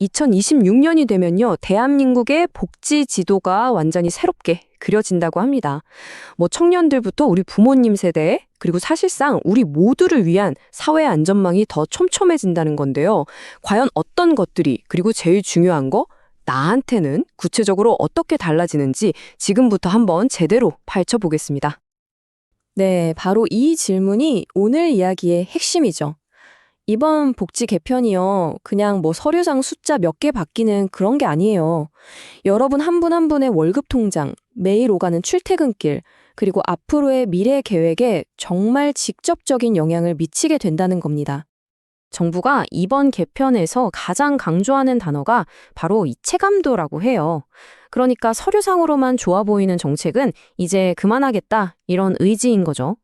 2026년이 되면요, 대한민국의 복지 지도가 완전히 새롭게 그려진다고 합니다. 뭐 청년들부터 우리 부모님 세대, 그리고 사실상 우리 모두를 위한 사회 안전망이 더 촘촘해진다는 건데요. 과연 어떤 것들이, 그리고 제일 중요한 거, 나한테는 구체적으로 어떻게 달라지는지 지금부터 한번 제대로 파헤쳐보겠습니다. 네, 바로 이 질문이 오늘 이야기의 핵심이죠. 이번 복지 개편이요. 그냥 뭐 서류상 숫자 몇 개 바뀌는 그런 게 아니에요. 여러분 한 분 한 분의 월급 통장, 매일 오가는 출퇴근길, 그리고 앞으로의 미래 계획에 정말 직접적인 영향을 미치게 된다는 겁니다. 정부가 이번 개편에서 가장 강조하는 단어가 바로 이 체감도라고 해요. 그러니까 서류상으로만 좋아 보이는 정책은 이제 그만하겠다, 이런 의지인 거죠.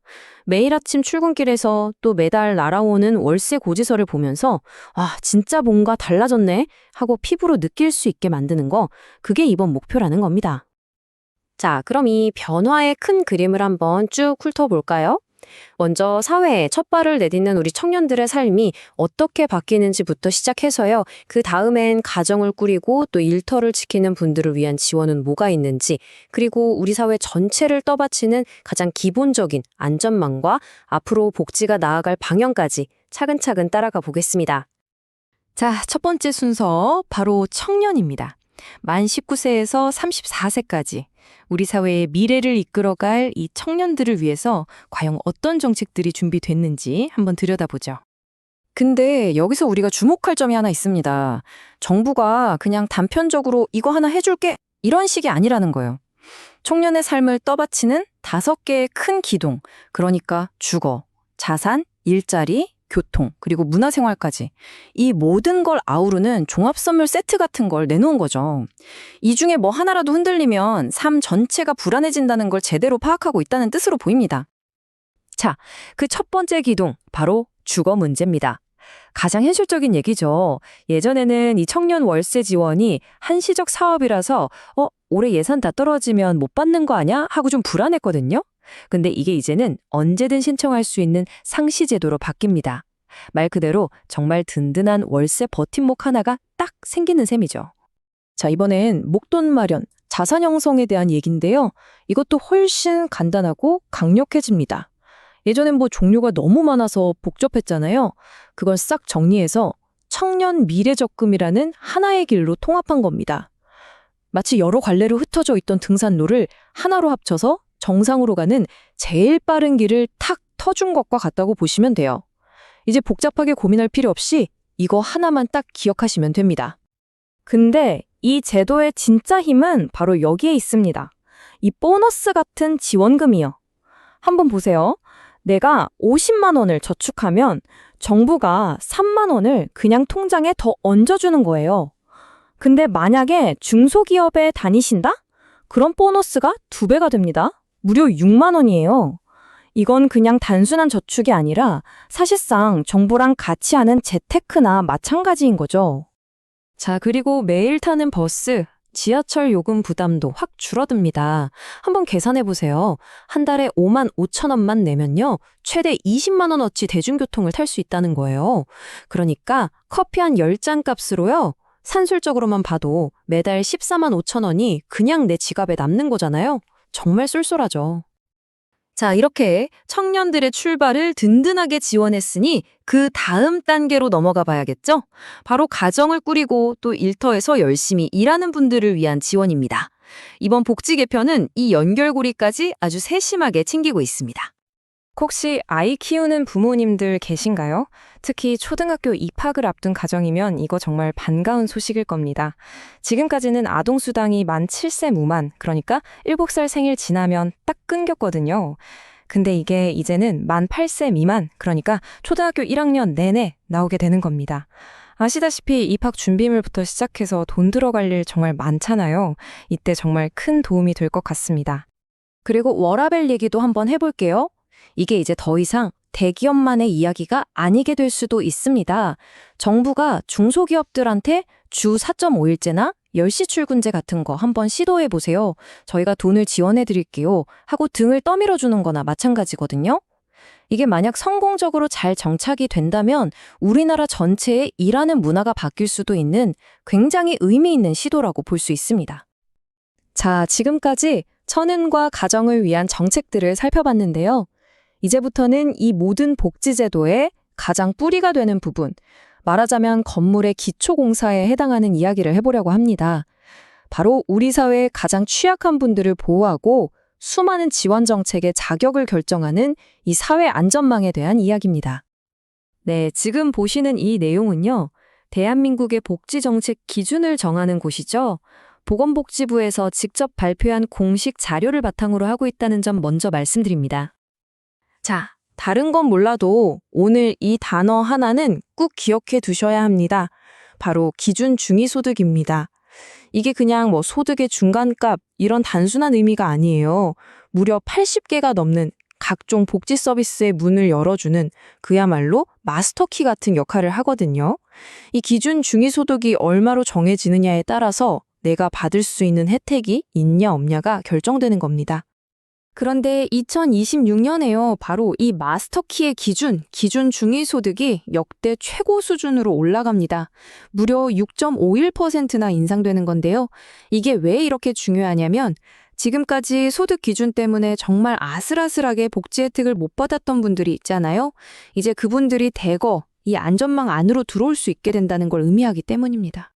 매일 아침 출근길에서 또 매달 날아오는 월세 고지서를 보면서 아, 진짜 뭔가 달라졌네 하고 피부로 느낄 수 있게 만드는 거, 그게 이번 목표라는 겁니다. 자, 그럼 이 변화의 큰 그림을 한번 쭉 훑어볼까요? 먼저 사회에 첫 발을 내딛는 우리 청년들의 삶이 어떻게 바뀌는지부터 시작해서요. 그 다음엔 가정을 꾸리고 또 일터를 지키는 분들을 위한 지원은 뭐가 있는지, 그리고 우리 사회 전체를 떠받치는 가장 기본적인 안전망과 앞으로 복지가 나아갈 방향까지 차근차근 따라가 보겠습니다. 자, 첫 번째 순서 바로 청년입니다. 만 19세에서 34세까지 우리 사회의 미래를 이끌어갈 이 청년들을 위해서 과연 어떤 정책들이 준비됐는지 한번 들여다보죠. 근데 여기서 우리가 주목할 점이 하나 있습니다. 정부가 그냥 단편적으로 이거 하나 해줄게 이런 식이 아니라는 거예요. 청년의 삶을 떠받치는 5개의 큰 기둥, 그러니까 주거, 자산, 일자리, 교통, 그리고 문화생활까지 이 모든 걸 아우르는 종합선물 세트 같은 걸 내놓은 거죠. 이 중에 뭐 하나라도 흔들리면 삶 전체가 불안해진다는 걸 제대로 파악하고 있다는 뜻으로 보입니다. 자, 그 첫 번째 기둥, 바로 주거 문제입니다. 가장 현실적인 얘기죠. 예전에는 이 청년 월세 지원이 한시적 사업이라서 올해 예산 다 떨어지면 못 받는 거 아냐? 하고 좀 불안했거든요. 근데 이게 이제는 언제든 신청할 수 있는 상시 제도로 바뀝니다. 말 그대로 정말 든든한 월세 버팀목 하나가 딱 생기는 셈이죠. 자, 이번엔 목돈 마련, 자산 형성에 대한 얘기인데요. 이것도 훨씬 간단하고 강력해집니다. 예전엔 뭐 종류가 너무 많아서 복잡했잖아요. 그걸 싹 정리해서 청년 미래적금이라는 하나의 길로 통합한 겁니다. 마치 여러 갈래로 흩어져 있던 등산로를 하나로 합쳐서 정상으로 가는 제일 빠른 길을 탁 터준 것과 같다고 보시면 돼요. 이제 복잡하게 고민할 필요 없이 이거 하나만 딱 기억하시면 됩니다. 근데 이 제도의 진짜 힘은 바로 여기에 있습니다. 이 보너스 같은 지원금이요. 한번 보세요. 내가 50만 원을 저축하면 정부가 3만 원을 그냥 통장에 더 얹어주는 거예요. 근데 만약에 중소기업에 다니신다? 그럼 보너스가 2배가 됩니다. 무려 6만 원이에요. 이건 그냥 단순한 저축이 아니라 사실상 정부랑 같이 하는 재테크나 마찬가지인 거죠. 자, 그리고 매일 타는 버스, 지하철 요금 부담도 확 줄어듭니다. 한번 계산해 보세요. 한 달에 5만 5천 원만 내면요, 최대 20만 원어치 대중교통을 탈 수 있다는 거예요. 그러니까 커피 한 10잔 값으로요, 산술적으로만 봐도 매달 14만 5천 원이 그냥 내 지갑에 남는 거잖아요. 정말 쏠쏠하죠. 자, 이렇게 청년들의 출발을 든든하게 지원했으니 그 다음 단계로 넘어가 봐야겠죠? 바로 가정을 꾸리고 또 일터에서 열심히 일하는 분들을 위한 지원입니다. 이번 복지 개편은 이 연결고리까지 아주 세심하게 챙기고 있습니다. 혹시 아이 키우는 부모님들 계신가요? 특히 초등학교 입학을 앞둔 가정이면 이거 정말 반가운 소식일 겁니다. 지금까지는 아동수당이 만 7세 무만, 그러니까 7살 생일 지나면 딱 끊겼거든요. 근데 이게 이제는 만 8세 미만, 그러니까 초등학교 1학년 내내 나오게 되는 겁니다. 아시다시피 입학 준비물부터 시작해서 돈 들어갈 일 정말 많잖아요. 이때 정말 큰 도움이 될 것 같습니다. 그리고 워라밸 얘기도 한번 해볼게요. 이게 이제 더 이상 대기업만의 이야기가 아니게 될 수도 있습니다. 정부가 중소기업들한테 주 4.5일제나 10시 출근제 같은 거 한번 시도해 보세요. 저희가 돈을 지원해 드릴게요 하고 등을 떠밀어 주는 거나 마찬가지거든요. 이게 만약 성공적으로 잘 정착이 된다면 우리나라 전체의 일하는 문화가 바뀔 수도 있는 굉장히 의미 있는 시도라고 볼 수 있습니다. 자, 지금까지 천은과 가정을 위한 정책들을 살펴봤는데요. 이제부터는 이 모든 복지제도의 가장 뿌리가 되는 부분, 말하자면 건물의 기초공사에 해당하는 이야기를 해보려고 합니다. 바로 우리 사회의 가장 취약한 분들을 보호하고 수많은 지원 정책의 자격을 결정하는 이 사회 안전망에 대한 이야기입니다. 네, 지금 보시는 이 내용은요, 대한민국의 복지정책 기준을 정하는 곳이죠. 보건복지부에서 직접 발표한 공식 자료를 바탕으로 하고 있다는 점 먼저 말씀드립니다. 자, 다른 건 몰라도 오늘 이 단어 하나는 꼭 기억해 두셔야 합니다. 바로 기준 중위소득입니다. 이게 그냥 소득의 중간값 이런 단순한 의미가 아니에요. 무려 80개가 넘는 각종 복지 서비스의 문을 열어주는 그야말로 마스터키 같은 역할을 하거든요. 이 기준 중위소득이 얼마로 정해지느냐에 따라서 내가 받을 수 있는 혜택이 있냐 없냐가 결정되는 겁니다. 그런데 2026년에요. 바로 이 마스터키의 기준 중위소득이 역대 최고 수준으로 올라갑니다. 무려 6.51%나 인상되는 건데요. 이게 왜 이렇게 중요하냐면 지금까지 소득 기준 때문에 정말 아슬아슬하게 복지 혜택을 못 받았던 분들이 있잖아요. 이제 그분들이 대거 이 안전망 안으로 들어올 수 있게 된다는 걸 의미하기 때문입니다.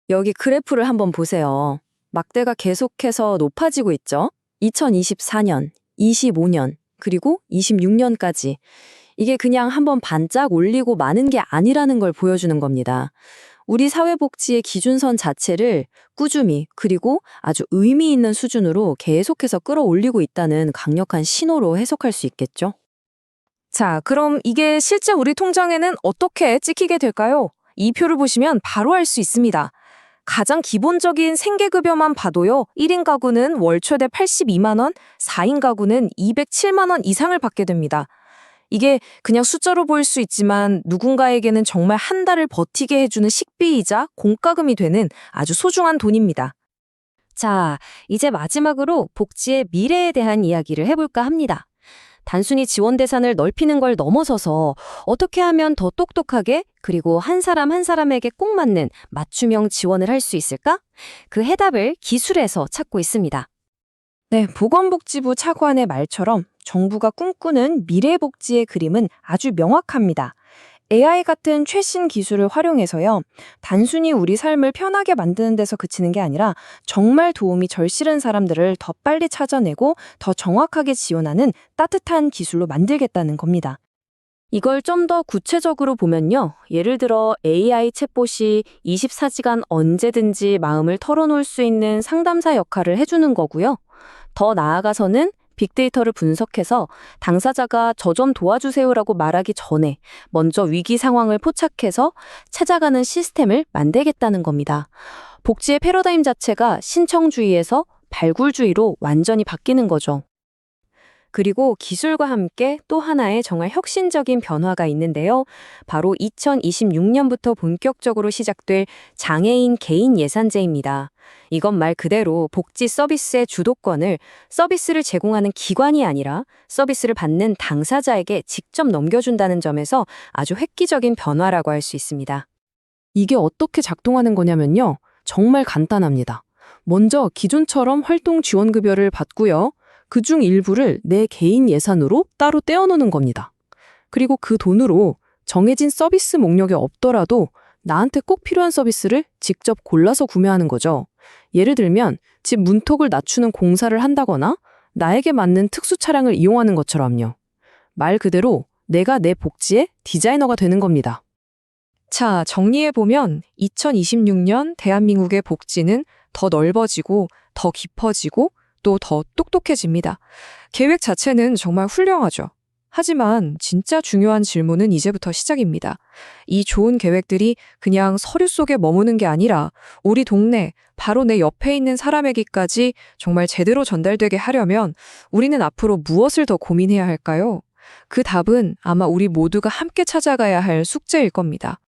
여기 그래프를 한번 보세요. 막대가 계속해서 높아지고 있죠? 2024년, 25년, 그리고 26년까지. 이게 그냥 한번 반짝 올리고 마는 게 아니라는 걸 보여주는 겁니다. 우리 사회복지의 기준선 자체를 꾸준히 그리고 아주 의미 있는 수준으로 계속해서 끌어올리고 있다는 강력한 신호로 해석할 수 있겠죠? 자, 그럼 이게 실제 우리 통장에는 어떻게 찍히게 될까요? 이 표를 보시면 바로 알 수 있습니다. 가장 기본적인 생계급여만 봐도요. 1인 가구는 월 최대 82만 원, 4인 가구는 207만 원 이상을 받게 됩니다. 이게 그냥 숫자로 보일 수 있지만 누군가에게는 정말 한 달을 버티게 해주는 식비이자 공과금이 되는 아주 소중한 돈입니다. 자, 이제 마지막으로 복지의 미래에 대한 이야기를 해볼까 합니다. 단순히 지원 대상을 넓히는 걸 넘어서서 어떻게 하면 더 똑똑하게 그리고 한 사람 한 사람에게 꼭 맞는 맞춤형 지원을 할 수 있을까? 그 해답을 기술에서 찾고 있습니다. 네, 보건복지부 차관의 말처럼 정부가 꿈꾸는 미래복지의 그림은 아주 명확합니다. AI 같은 최신 기술을 활용해서요. 단순히 우리 삶을 편하게 만드는 데서 그치는 게 아니라 정말 도움이 절실한 사람들을 더 빨리 찾아내고 더 정확하게 지원하는 따뜻한 기술로 만들겠다는 겁니다. 이걸 좀 더 구체적으로 보면요. 예를 들어 AI 챗봇이 24시간 언제든지 마음을 털어놓을 수 있는 상담사 역할을 해주는 거고요. 더 나아가서는 빅데이터를 분석해서 당사자가 저 좀 도와주세요라고 말하기 전에 먼저 위기 상황을 포착해서 찾아가는 시스템을 만들겠다는 겁니다. 복지의 패러다임 자체가 신청주의에서 발굴주의로 완전히 바뀌는 거죠. 그리고 기술과 함께 또 하나의 정말 혁신적인 변화가 있는데요. 바로 2026년부터 본격적으로 시작될 장애인 개인 예산제입니다. 이건 말 그대로 복지 서비스의 주도권을 서비스를 제공하는 기관이 아니라 서비스를 받는 당사자에게 직접 넘겨준다는 점에서 아주 획기적인 변화라고 할 수 있습니다. 이게 어떻게 작동하는 거냐면요. 정말 간단합니다. 먼저 기존처럼 활동 지원급여를 받고요. 그중 일부를 내 개인 예산으로 따로 떼어놓는 겁니다. 그리고 그 돈으로 정해진 서비스 목록에 없더라도 나한테 꼭 필요한 서비스를 직접 골라서 구매하는 거죠. 예를 들면 집 문턱을 낮추는 공사를 한다거나 나에게 맞는 특수 차량을 이용하는 것처럼요. 말 그대로 내가 내 복지의 디자이너가 되는 겁니다. 자, 정리해보면 2026년 대한민국의 복지는 더 넓어지고 더 깊어지고 또 더 똑똑해집니다. 계획 자체는 정말 훌륭하죠. 하지만 진짜 중요한 질문은 이제부터 시작입니다. 이 좋은 계획들이 그냥 서류 속에 머무는 게 아니라 우리 동네, 바로 내 옆에 있는 사람에게까지 정말 제대로 전달되게 하려면 우리는 앞으로 무엇을 더 고민해야 할까요? 그 답은 아마 우리 모두가 함께 찾아가야 할 숙제일 겁니다.